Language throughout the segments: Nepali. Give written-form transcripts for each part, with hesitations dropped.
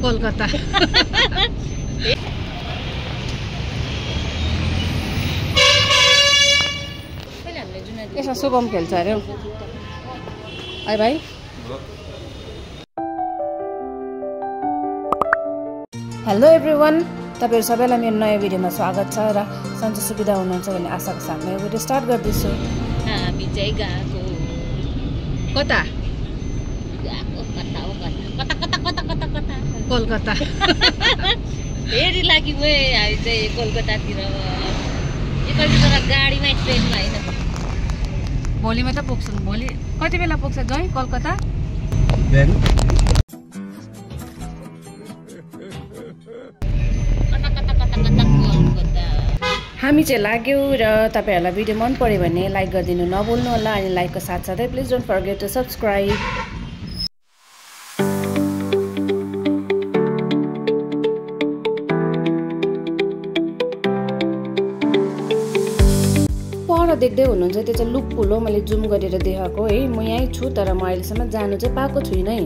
कोलकाता यसमा शुभम खेल्छ अरे हौ है भाइ। हेलो एभ्रिवान, तपाईहरु सबैलाई मेरो नयाँ भिडियोमा स्वागत छ र सन्चै सुविधा हुनुहुन्छ भन्ने आशाको साथमा यो भिडियो स्टार्ट गर्दैछु। हामी चाहिँ गएको कता कोलकाता फेरि लागि गए हामी चाहिँ कोलकातातिर। एकैचोटि गाडीमा ट्रेनमा होइन, भोलि मात्र पुग्छन्। भोलि कति बेला पुग्छ जय कोलकाता? हामी चाहिँ लाग्यौँ र तपाईहरुलाई भिडियो मन पर्यो भने लाइक गरिदिनु नभुल्नु होला। अनि लाइकको साथसाथै please don't forget to subscribe. पर देख्दै हुनुहुन्छ त्यो चाहिँ लुप पुल हो। मैले जुम गरेर देखाएको है। म यहीँ छु तर म अहिलेसम्म जानु चाहिँ पाएको छुइनँ है।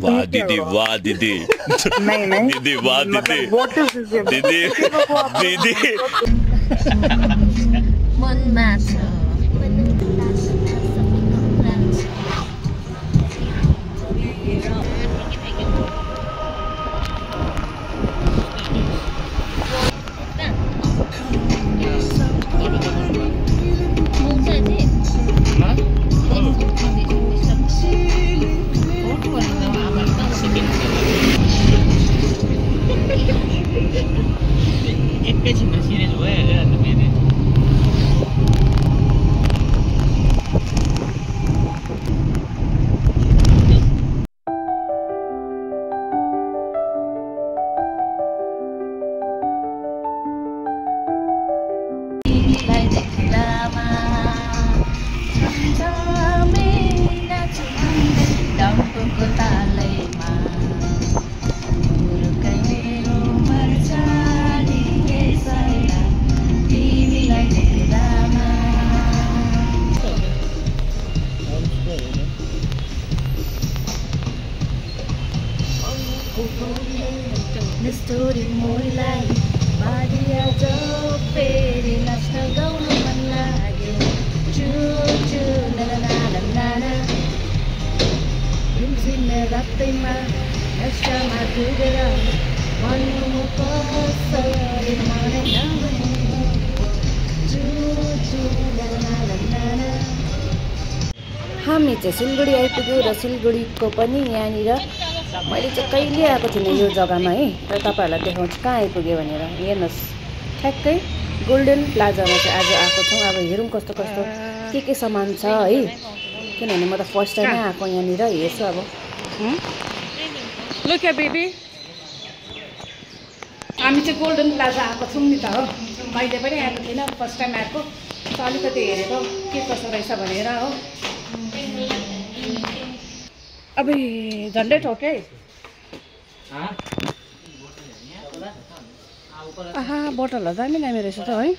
वाह दीदी, वाह दीदी, दीदी वाह दीदी, दीदी दीदी मनमा छ story मोरलाई बाडिया जो फेरि नाच्न गाउनु मन लाग्यो। चु चु ला ला ला ला ला रिमझिम रातैमा नशामा डुबेर भन्नु कसरी मनै नभए। चु चु ला ला ला ला। हामी चाहिँ सिलगढी आइपुग्यौँ र सिलगढीको पनि यहाँनिर मैले चाहिँ कहिले आएको थिइनँ यो जग्गामा है। र तपाईँहरूलाई देखाउँछु कहाँ आइपुग्यो भनेर। हेर्नुहोस् ठ्याक्कै गोल्डन प्लाजामा चाहिँ आज आएको छौँ। अब हेरौँ कस्तो कस्तो के सामान छ है, किनभने म त फर्स्ट टाइमै आएको यहाँनिर। हेर्छु अब। लुक या बेबी, हामी चाहिँ गोल्डन प्लाजा आएको छौँ नि त हो। मैले पनि आएको थिइनँ, फर्स्ट टाइम आएको। अलिकति हेरेको के कसो रहेछ भनेर हो। अब झन्डै ठोके आहा बोतलहरू दामी दामी रहेछ त है।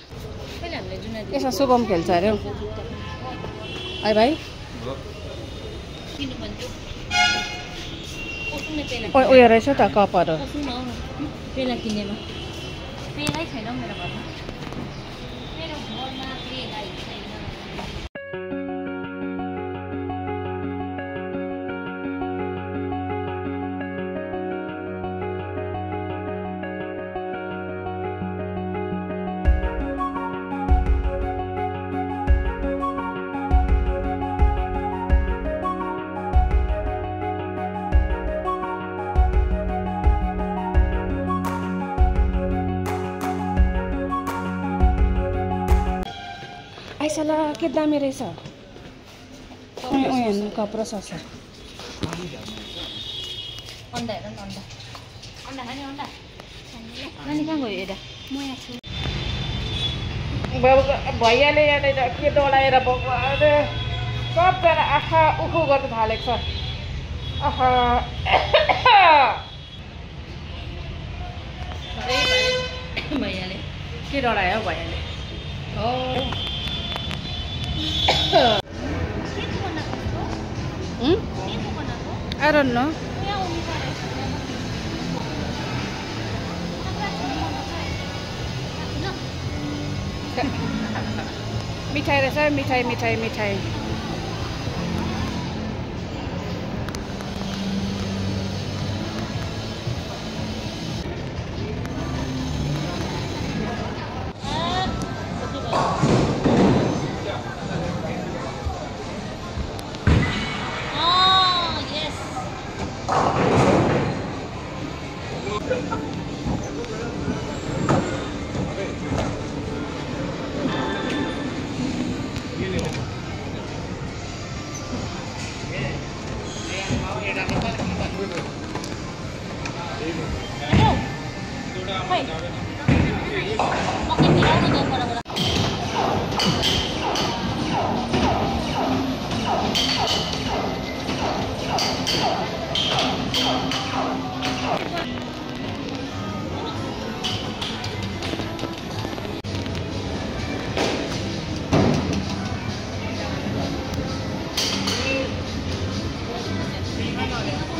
यसमा शुभम खेल्छ अरे हौ है भाइ। उयो रहेछ त कपहरू। पेला किनेमा पेलै छैन मेरो घरमा। मेरो घरमा पेलै छैन। आइसला के दामी रहेछ हेर्नु कपडा छ अन्डा हेर न अन्डा अन्डा खाने अन्डा नानी कहाँ गयो हेर म यहाँ छु भैयाले यहाँनिर के डढाएर सबजना आँखा उखु गर्न थालेको छ आहा भैयाले के डढायो भैयाले I don't know. मिठाई रहेछ मिठाई मिठाई मिठाई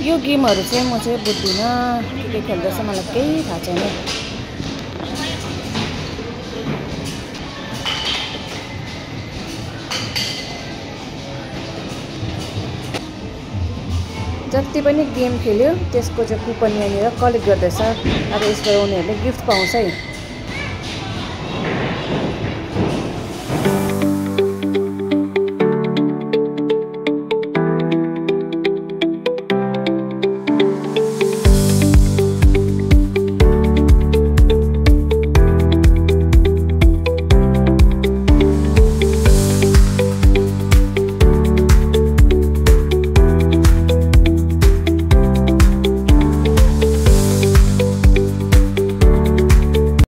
यो गेमहरु चाहिँ म चाहिँ बुझ्दिनँ के खेल्दैछ मलाई केही थाहा छैन जति पनि गेम खेल्यो त्यसको चाहिँ कुपन यहाँनिर कलेक्ट गर्दैछ अब यसबाट उनीहरूले गिफ्ट पाउँछ है